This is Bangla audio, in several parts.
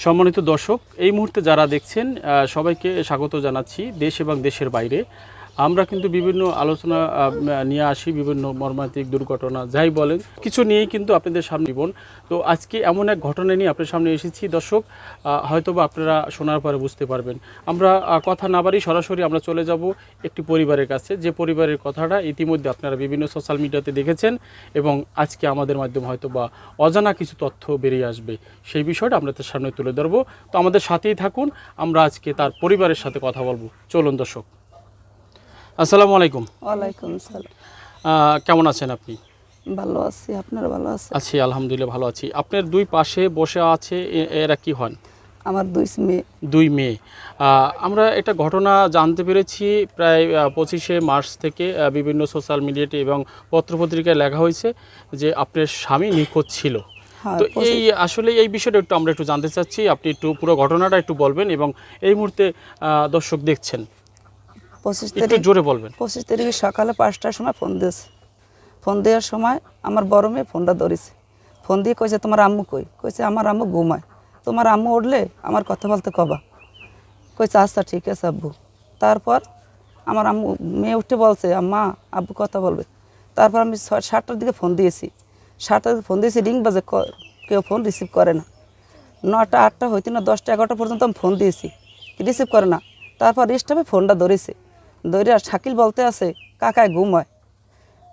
সম্মানিত দর্শক, এই মুহূর্তে যারা দেখছেন সবাইকে স্বাগত জানাচ্ছি দেশ এবং দেশের বাইরে। আমরা কিন্তু বিভিন্ন আলোচনা নিয়ে আসি, বিভিন্ন মর্মান্তিক দুর্ঘটনা যাই বলেন কিছু নিয়েই কিন্তু আপনাদের সামনে জীবন। তো আজকে এমন এক ঘটনা নিয়ে আপনার সামনে এসেছি দর্শক, হয়তোবা আপনারা শোনার পরে বুঝতে পারবেন। আমরা কথা না বাড়ি সরাসরি আমরা চলে যাব একটি পরিবারের কাছে, যে পরিবারের কথাটা ইতিমধ্যে আপনারা বিভিন্ন সোশ্যাল মিডিয়াতে দেখেছেন এবং আজকে আমাদের মাধ্যমে হয়তোবা অজানা কিছু তথ্য বেরিয়ে আসবে, সেই বিষয়টা আপনাদের সামনে তুলে ধরবো। তো আমাদের সাথেই থাকুন, আমরা আজকে তার পরিবারের সাথে কথা বলবো। চলুন দর্শক। আসসালামু আলাইকুম। ওয়ালাইকুম সালাম। কেমন আছেন আপনি? ভালো আছি, আপনারা ভালো আছেন? আছি, আলহামদুলিল্লাহ ভালো আছি। আপনার দুই পাশে বসে আছে এরা কি হন? আমার দুই মেয়ে। মেয়ে। আমরা একটা ঘটনা জানতে পেরেছি প্রায় 25শে মার্চ থেকে বিভিন্ন সোশ্যাল মিডিয়াতে এবং পত্রপত্রিকায় লেখা হয়েছে যে আপনার স্বামী নিখোঁজ ছিল। হ্যাঁ, তো আসলে এই বিষয়টা আমরা একটু জানতে চাচ্ছি, আপনি একটু পুরো ঘটনাটা একটু বলবেন এবং এই মুহূর্তে দর্শক দেখছেন 25 একটু তারিখ জোরে বলবেন। 25 তারিখে সকালে 5টার সময় ফোন দিয়েছে। ফোন দেওয়ার সময় আমার বড় মেয়ে ফোনটা ধরেছে। ফোন দিয়ে কইছে তোমার আম্মু কই? কইছে আমার আম্মু ঘুমায়, তোমার আম্মু উঠলে আমার কথা বলতে কবা। কইছে আচ্ছা ঠিক আছে আব্বু। তারপর আমার আম্মু মেয়ে উঠে বলছে আম্মা আব্বু কথা বলবে। তারপর আমি 7টার দিকে ফোন দিয়েছি। 7টার দিকে ফোন দিয়েছি, রিং বাজে, কেউ ফোন রিসিভ করে না। 9টা 8টা হইতে না 10টা 11টা পর্যন্ত আমি ফোন দিয়েছি, রিসিভ করে না। তারপর স্টাফে ফোনটা ধরেছে, ধরে আর শাকিল বলতে আছে কাকায় ঘুমায়।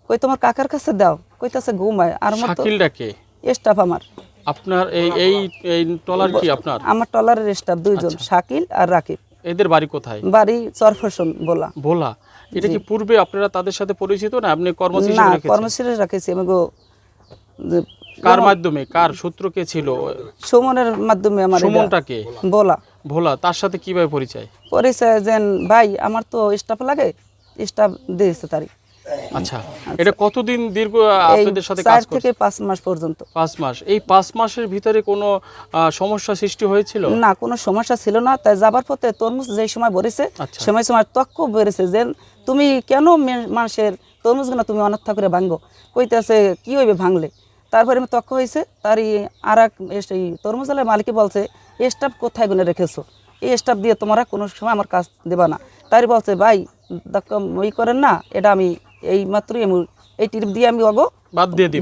কই তোমার কাকার কাছে দাও, কইতাছে ঘুমায়। আর শাকিলটা কে? স্টাফ আমার। আপনার এই এই টলার কি আপনার? আমার টলারের স্টাফ দুইজন, শাকিল আর রাকিব। এদের বাড়ি কোথায়? বাড়ি চরফসন বলা। ভোলা। এটা কি পূর্বে আপনারা তাদের সাথে পরিচিত না আপনি কর্মচারী না, হিসেবে রেখেছেন? কর্মচারী রাখেছি আমি গো। কার মাধ্যমে, কার সূত্র কে ছিল? সুমনের মাধ্যমে। আমার সুমনটা কে? বলা। ভোলা, তার সাথে কিভাবে পরিচয়? পরিচয় যেন ভাই আমার তো স্টাফ লাগে, স্টাফ দিয়েছে তারিখ। আচ্ছা, এটা কতদিন দীর্ঘ আপনাদের সাথে 4 কাজ করছে? থেকে 5 মাস পর্যন্ত। 5 মাস। এই 5 মাসের ভিতরে কোনো সমস্যা সৃষ্টি হয়েছিল? না, কোনো সমস্যা ছিল না। তাই যাবার পথে তরমুজ যেই সময় ভরেছে আচ্ছা। সময় তক্ক বেড়েছে যে তুমি কেন মানুষের তরমুজ না তুমি অনাথা করে ভাঙবো। কইতেছে কি হইবে ভাঙলে। তারপরে আমি তক্ক হয়েছে। তারই আর এক এই তরমুজালের মালিকে বলছে স্টাফ কোথায় গুনে রেখেছো, এই স্টাফ দিয়ে তোমরা কোনো সময় আমার কাজ দেবা না। তারই বলছে ভাই ওই করেন না, এটা আমি এই মাত্রই এই টিপ দিয়ে আমি অগো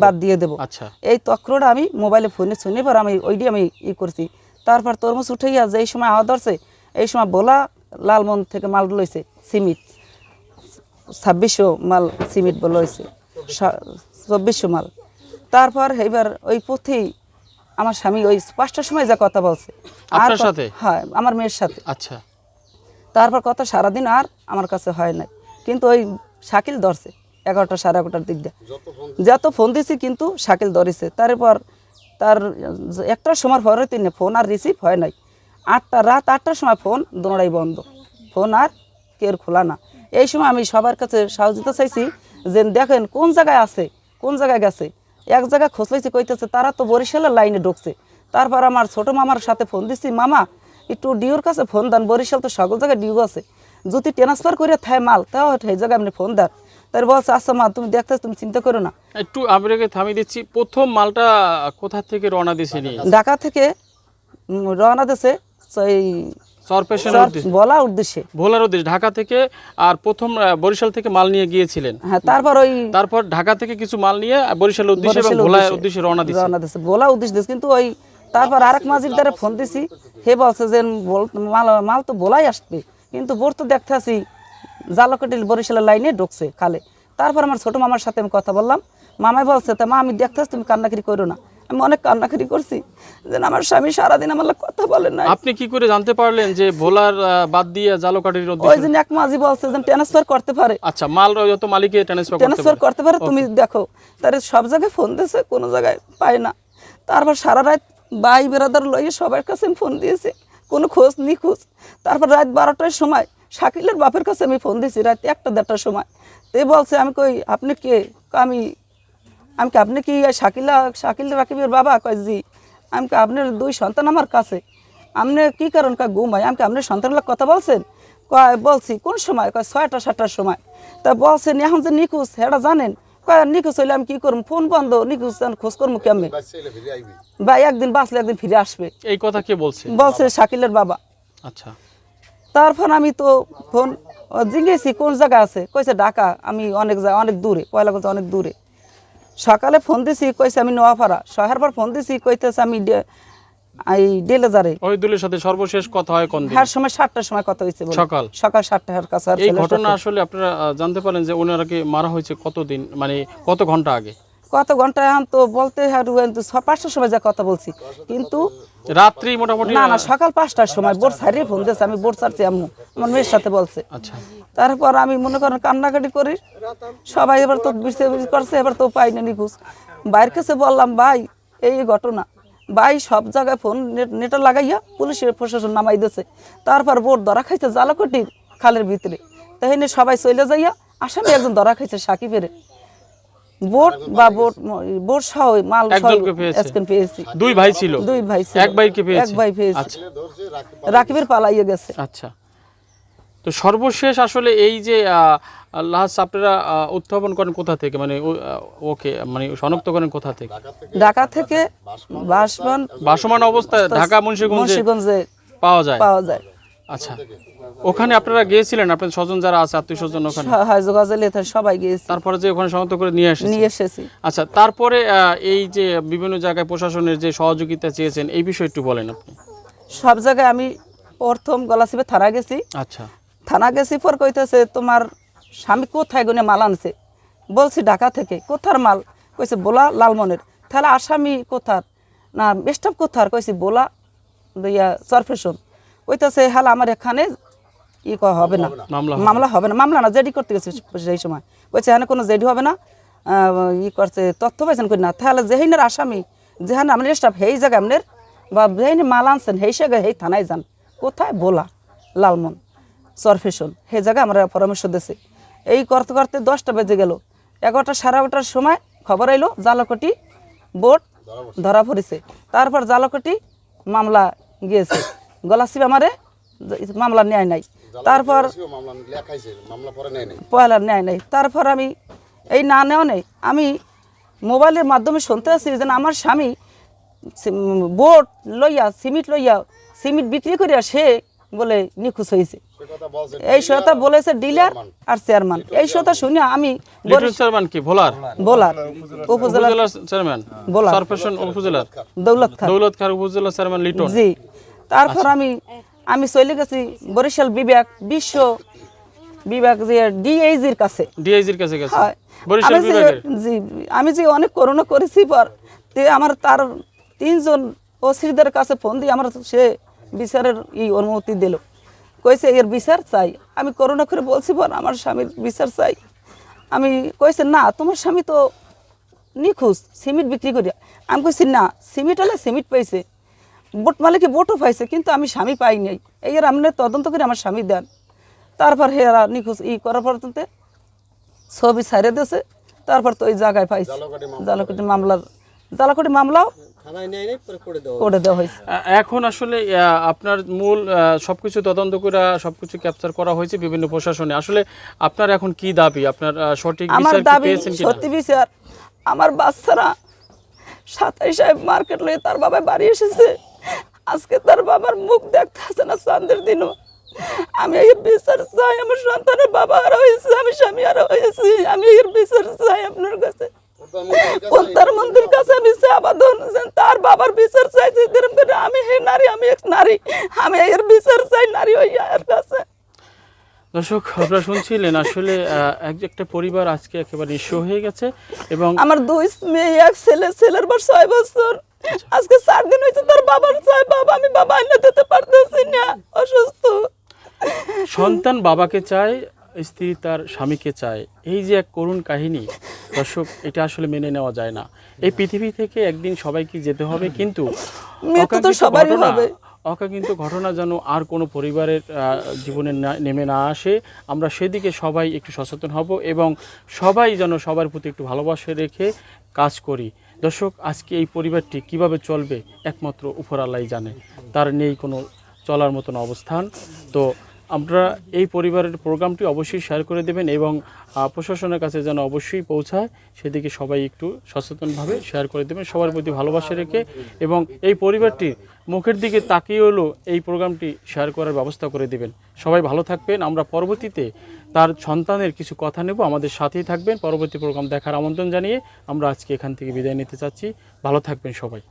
বাদ দিয়ে দেবো। আচ্ছা, এই তক্রটা আমি মোবাইলে ফোনে শুনে পর আমি ওইটি আমি করছি। তারপর তরমুজ উঠাইয়া যেই সময় আওয়াজ ধরছে এই সময় বলা লালমন থেকে মাল লইছে সিমেন্ট 2600 মাল সিমেন্ট বলে হয়েছে 2400 মাল। তারপর এইবার ওই পথেই আমার স্বামী ওই 5টার সময় যা কথা বলছে আপনার সাথে? হ্যাঁ, আমার মেয়ের সাথে। আচ্ছা। তারপর কথা সারাদিন আর আমার কাছে হয় নাই, কিন্তু ওই শাকিল ধরছে 11টা 11:30টার দিক দিয়ে যত ফোন দিছি কিন্তু শাকিল ধরেছে। তারপর তার একটার সময় পরে তিনি ফোন আর রিসিভ হয় নাই। রাত 8টার সময় ফোন দোনোটাই বন্ধ, ফোন আর কেউ খোলা না। এই সময় আমি সবার কাছে সহযোগিতা চাইছি যে দেখেন কোন জায়গায় আছে, কোন জায়গায় গেছে। এক জায়গায় খোঁজ লাইছি, কইতেছে তারা তো বরিশালের লাইনে ঢুকছে। তারপর আমার ছোট মামার সাথে ফোন দিছি, মামা একটু ডিউর কাছে ফোন দেন, বরিশাল তো সকল জায়গায় ডিউ আছে, যদি ট্রান্সফার করে থায় মাল তাও সেই জায়গায় আপনি ফোন দেন। তার বলছে আচ্ছা মা তুমি দেখতে, তুমি চিন্তা করো না। একটু আপনাকে থামিয়ে দিচ্ছি, প্রথম মালটা কোথা থেকে রওনা দিয়েছে? ঢাকা থেকে রওনা দিয়েছে ভোলার উদ্দেশ্যে। ভোলার উদ্দেশ্যে ঢাকা থেকে। আর প্রথম বরিশাল থেকে মাল নিয়ে গিয়েছিলেন? হ্যাঁ। তারপর ঢাকা থেকে কিছু মাল নিয়ে বরিশাল উদ্দেশ্যে এবং ভোলার উদ্দেশ্যে রওনা দিয়েছে। ভোলা উদ্দেশ্যে কিন্তু ওই তারপর আরেক মাঝির দ্বারা ফোন দিছি, হে বলছে যে মাল তো ভোলাই আসবে, কিন্তু বোর তো দেখতে আসি জালকাটি বরিশালের লাইনে ঢুকছে খালে। তারপর আমার ছোট মামার সাথে আমি কথা বললাম, মামাই বলছে তা মা আমি দেখতে আসি, তুমি কান্নাকারি করো না। আমি অনেক কান্নাকারি করছি যে আমার স্বামী সারাদিন আমার কথা বলেন না। আপনি কি করে জানতে পারলেন যে ভোলার বাদ দিয়ে জালকাটির উদ্দেশ্যে? ওই জন্য এক মাঝি বলছে যে ট্রান্সফার করতে পারে। আচ্ছা, মাল যত মালিকে ট্রান্সফার করতে পারে, তুমি দেখো। তার সব জায়গায় ফোন দিয়েছে, কোনো জায়গায় পায় না। তারপর সারা রাত ভাই বেরাদার লইয়ে সবার কাছে আমি ফোন দিয়েছি, কোনো খোঁজ নিখোঁজ। তারপর রাত 12টার সময় শাকিলের বাপের কাছে আমি ফোন দিয়েছি, রাত 1টা 1:30টার সময়। তে বলছে আমি কই আপনি কে? আমি আপনি কি শাকিল রাকিবের বাবা? কয় জি। আমি আপনার 2 সন্তান আমার কাছে, আপনি কি কারণ ঘুমাই? আমি আপনার সন্তানগুলো কথা বলছেন? কয় বলছি। কোন সময়? কয় 6টা 7টার সময়। তা বলছেন এখন যে নিখোঁজ সেটা জানেন? কয় নিখোঁজ হইলে আমি কি করবো, ফোন বন্ধ, নিখোঁজ খোঁজ করবো কেমনে, ভাই একদিন বাঁচলে একদিন ফিরে আসবে, এই কথা কে বলছে? বলছে শাকিলের বাবা। আচ্ছা, তারপর আমি তো ফোন জিজ্ঞেসি কোন জায়গা আছে, কইছে ঢাকা। আমি অনেক জায়গা, অনেক দূরে, পয়লাগঞ্জ অনেক দূরে। সকালে ফোন দিছি, কইছে আমি নোয়াপাড়া। শহর পর ফোন দিছি, কইতেছে আমি এই ডেলেজারে। ওহিদুলের সাথে সর্বশেষ কথা হয় কোন দিন? হ্যার সময় 7টার সময় কথা হয়েছে বলে। সকাল সকাল 7টার কাছে। আর এই ছেলের ঘটনা সাথে আসলে আপনারা জানতে পারেন যে ওনারাকে মারা হয়েছে কতদিন, মানে কত ঘন্টা আগে? কত ঘন্টা এখন তো বলতে, 5টার সময় যা কথা বলছি, কিন্তু রাত্রি মোটামুটি না না, সকাল 5টার সময় বোর্ড ছাড়িয়ে ফোন দিয়েছে। আমি বোর্ড ছাড়ছি আম্মু, আমার মেয়ের সাথে বলছে। আচ্ছা, তারপর আমি মনে করেন কান্নাকাটি করি, সবাই এবার তো বিশ্বাস করছে, এবার তো পাই না নিখোঁজ। বাইরের কাছে বললাম ভাই এই ঘটনা, ভাই সব জায়গায় ফোন নেটে লাগাইয়া পুলিশের প্রশাসন নামাই দিয়েছে। তারপর বোট ধরা খাইছে জালাকটির খালের ভিতরে, তাই সবাই চলে যাইয়া আসামি একজন ধরা খাইছে সাকিবের। বোট বা বোট সহ মাল একজনকে পেয়েছে? পেয়েছি। দুই ভাই ছিল? দুই ভাই ছিল। এক ভাইকে পেয়েছে? এক ভাই পেয়েছে। আচ্ছা, রাকিবের পালাইয়ে গেছে। আচ্ছা। তো সর্বশেষ আসলে এই যে লাশ আপনারা উত্থাপন করেন কোথা থেকে, মানে ওকে মানে শনাক্ত করেন কোথা থেকে? ঢাকা থেকে ভাসমান অবস্থায় ঢাকা মুন্সিগঞ্জে পাওয়া যায়। আচ্ছা, ওখানে আপনারা গিয়েছিলেন, আপনাদের স্বজন যারা আছে, আত্মীয় স্বজন ওখানে? হ্যাঁ, যোগাযোগ সবাই গিয়েছি। তারপরে যে ওখানে শনাক্ত করে নিয়ে এসেছি। আচ্ছা, তারপরে এই যে বিভিন্ন জায়গায় প্রশাসনের যে সহযোগিতা চেয়েছেন, এই বিষয়ে একটু বলেন আপনি। সব জায়গায় আমি প্রথম গলাচিপে থানা গেছি। আচ্ছা, থানা গেছি, পর কইতেছে তোমার স্বামী কোথায় গুনে মাল আনছে, বলছি ঢাকা থেকে। কোথার মাল, কইছে বোলা লালমনের। তাহলে আসামি কোথার, না স্টাফ কোথার, কইছি বোলা সরফেশন। কইতেছে হ্যাঁ আমার এখানে হবে না, মামলা হবে না, মামলা না জেডি করতে গেছে সেই সময়। কইছে এখানে কোনো জেডি হবে না, করছে তথ্য পাইছেন কই না। তাহলে যেহিনের আসামি, যেখানে আপনার স্টাফ সেই জায়গায় আপনার বা যেহিনে মাল আনছেন সেই জায়গায় সেই থানায় যান। কোথায়, বোলা লালমন সরফেশন, সেই জায়গায় আমরা পরামর্শ দিয়েছি। এই করতে করতে 10টা বেজে গেল। 11টা সাড়ে 11টার সময় খবর আইলো জালকটি বোট ধরা পড়েছে। তারপর জালকটি মামলা গিয়েছে, গলাচিপ আমারে মামলা নেয় নাই। তারপর পয়লা নেয় নাই। তারপর আমি এই না নেওয়া নেই, আমি মোবাইলের মাধ্যমে শুনতে আসছি যে আমার স্বামী বোট লইয়া সিমিট বিক্রি করিয়া সে বলে নিখোঁজ হয়েছে। এই কথা বলেছে ডিলার আর চেয়ারম্যান। এই কথা শুনে আমি দৌলত খার উপজেলা চেয়ারম্যান লিটন। জি, তারপর আমি চলে গেছি বরিশাল বিশ্ব বিভাগ যে ডিআইজির কাছে। জি, আমি যে অনেক করোনা করেছি, পর আমার তার 3জন ওসিদের কাছে ফোন দিয়ে আমার সে বিচারের অনুমতি দিল। কইছে এর বিচার চাই। আমি করোনা করে বলছি পর আমার স্বামীর বিচার চাই। আমি কইছে না তোমার স্বামী তো নিখোঁজ সিমেন্ট বিক্রি করিয়া। আমি কইছি না, সিমেন্ট হলে সিমেন্ট পাইছে, বোট মালিকে বোটও পাইছে, কিন্তু আমি স্বামী পাই নাই। এই আপনি তদন্ত করে আমার স্বামী দেন। তারপর হেরা নিখোঁজ করার পর্যন্ত ছবি ছাড়িয়ে দিয়েছে। তারপর তো ওই জায়গায় পাইছে জালাকটি মামলাও করে দেওয়া হয়েছে। এখন আসলে আপনার মূল সবকিছু তদন্ত করে সবকিছু ক্যাপচার করা হয়েছে বিভিন্ন প্রশাসনে। আসলে আপনার এখন কি দাবি, আপনার সঠিক বিচার কি পেয়েছেন কিনা? সত্যি বিচার। আমার বাচ্চারা 27 সাহেব মার্কেট লয়ে তার বাবা বাড়ি এসেছে, আজকে তার বাবার মুখ দেখতে আসে না চাঁদের দিনও। আমি এর বিচার চাই। আমার সন্তানের বাবা হারা হয়েছে, আমি স্বামী হারা হয়েছি, আমি এর বিচার চাই আপনার কাছে। প্রধানমন্ত্রীর কাছে আমি আবেদন, তার বাবার বিচার চাইছি। আমি হে নারী, আমি এক নারী, আমি এর বিচার চাই নারী হইয়া এর কাছে। দর্শক, আপনারা শুনছিলেন আসলে একটা পরিবার আজকে একেবারে নিঃস্ব হয়ে গেছে। এবং আমার 2 মেয়ে, এক ছেলে, ছেলের বয়স 6 বছর। আজকে 4 দিন হয়েছে তার বাবার চাই বাবা, আমি বাবা এনে দিতে পারতেছি না, অসুস্থ। সন্তান বাবাকে চায়, স্ত্রী তার স্বামীকে চায়। এই যে এক করুণ কাহিনী দর্শক, এটা আসলে মেনে নেওয়া যায় না। এই পৃথিবী থেকে একদিন সবাইকে যেতে হবে, কিন্তু অকাঙ্ক্ষিত ঘটনা যেন আর কোনো পরিবারের জীবনে নেমে না আসে। আমরা সেদিকে সবাই একটু সচেতন হব এবং সবাই যেন সবার প্রতি একটু ভালোবাসা রেখে কাজ করি। দর্শক, আজকে এই পরিবারটি কিভাবে চলবে একমাত্র উপর আল্লাহই জানে, তার নেই কোনো চলার মতন অবস্থান। তো আমরা এই পরিবারের প্রোগ্রামটি অবশ্যই শেয়ার করে দেবেন এবং প্রশাসনের কাছে যেন অবশ্যই পৌঁছায় সেদিকে সবাই একটু সচেতনভাবে শেয়ার করে দেবেন, সবার প্রতি ভালোবাসা রেখে, এবং এই পরিবারটির মুখের দিকে তাকিয়ে হলো এই প্রোগ্রামটি শেয়ার করার ব্যবস্থা করে দেবেন। সবাই ভালো থাকবেন। আমরা পরবর্তীতে তার সন্তানের কিছু কথা নেব, আমাদের সাথেই থাকবেন। পরবর্তী প্রোগ্রাম দেখার আমন্ত্রণ জানিয়ে আমরা আজকে এখান থেকে বিদায় নিতে চাচ্ছি। ভালো থাকবেন সবাই।